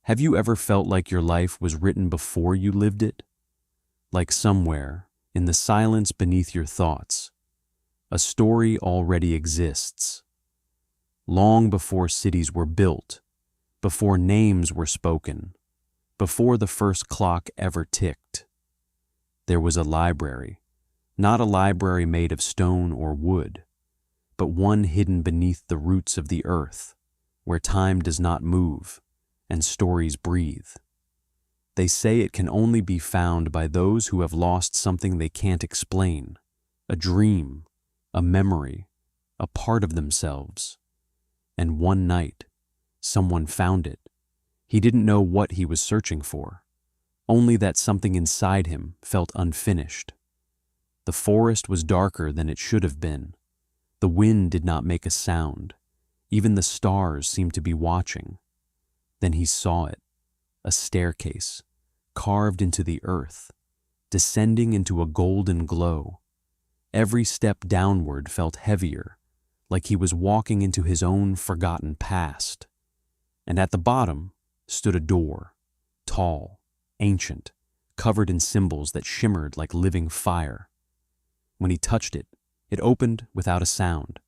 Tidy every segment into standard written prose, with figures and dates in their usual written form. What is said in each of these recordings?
Have you ever felt like your life was written before you lived it? Like somewhere, in the silence beneath your thoughts, a story already exists. Long before cities were built, before names were spoken, before the first clock ever ticked, there was a library, not a library made of stone or wood, but one hidden beneath the roots of the earth, where time does not move and stories breathe. They say it can only be found by those who have lost something they can't explain, a dream, a memory, a part of themselves. And one night, someone found it. He didn't know what he was searching for, only that something inside him felt unfinished. The forest was darker than it should have been. The wind did not make a sound. Even the stars seemed to be watching. Then he saw it, a staircase, carved into the earth, descending into a golden glow. Every step downward felt heavier, like he was walking into his own forgotten past. And at the bottom stood a door, tall, ancient, covered in symbols that shimmered like living fire. When he touched it, it opened without a sound.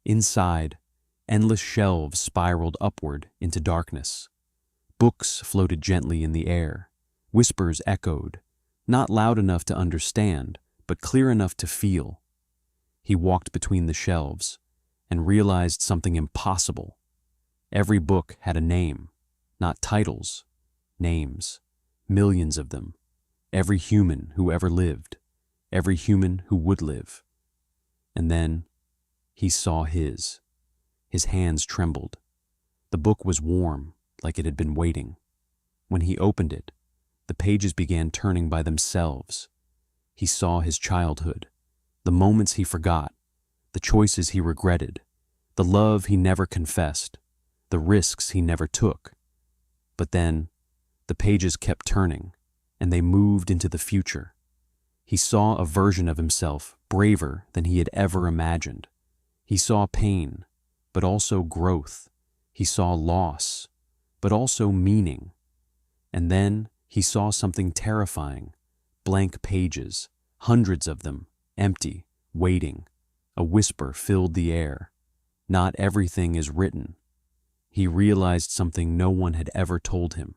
Inside, endless shelves spiraled upward into darkness. Books floated gently in the air. Whispers echoed, not loud enough to understand, but clear enough to feel. He walked between the shelves and realized something impossible. Every book had a name, not titles, names, millions of them. Every human who ever lived, every human who would live. And then he saw his. His hands trembled. The book was warm, like it had been waiting. When he opened it, the pages began turning by themselves. He saw his childhood, the moments he forgot, the choices he regretted, the love he never confessed, the risks he never took. But then, the pages kept turning, and they moved into the future. He saw a version of himself braver than he had ever imagined. He saw pain, but also growth. He saw loss, but also meaning. And then he saw something terrifying, blank pages, hundreds of them, empty, waiting. A whisper filled the air. Not everything is written. He realized something no one had ever told him.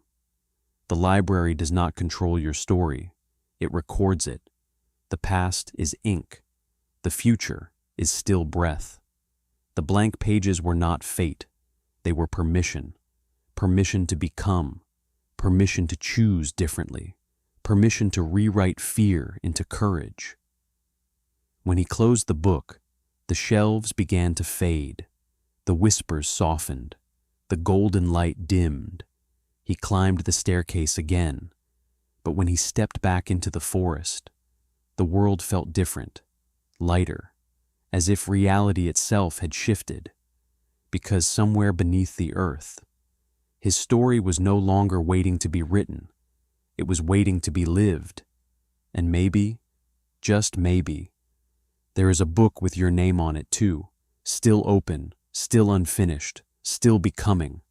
The library does not control your story. It records it. The past is ink. The future is still breath. The blank pages were not fate. They were permission. Permission to become. Permission to choose differently. Permission to rewrite fear into courage. When he closed the book, the shelves began to fade. The whispers softened. The golden light dimmed. He climbed the staircase again. But when he stepped back into the forest, the world felt different, lighter, as if reality itself had shifted. Because somewhere beneath the earth, his story was no longer waiting to be written. It was waiting to be lived. And maybe, just maybe, there is a book with your name on it too, still open, still unfinished, still becoming.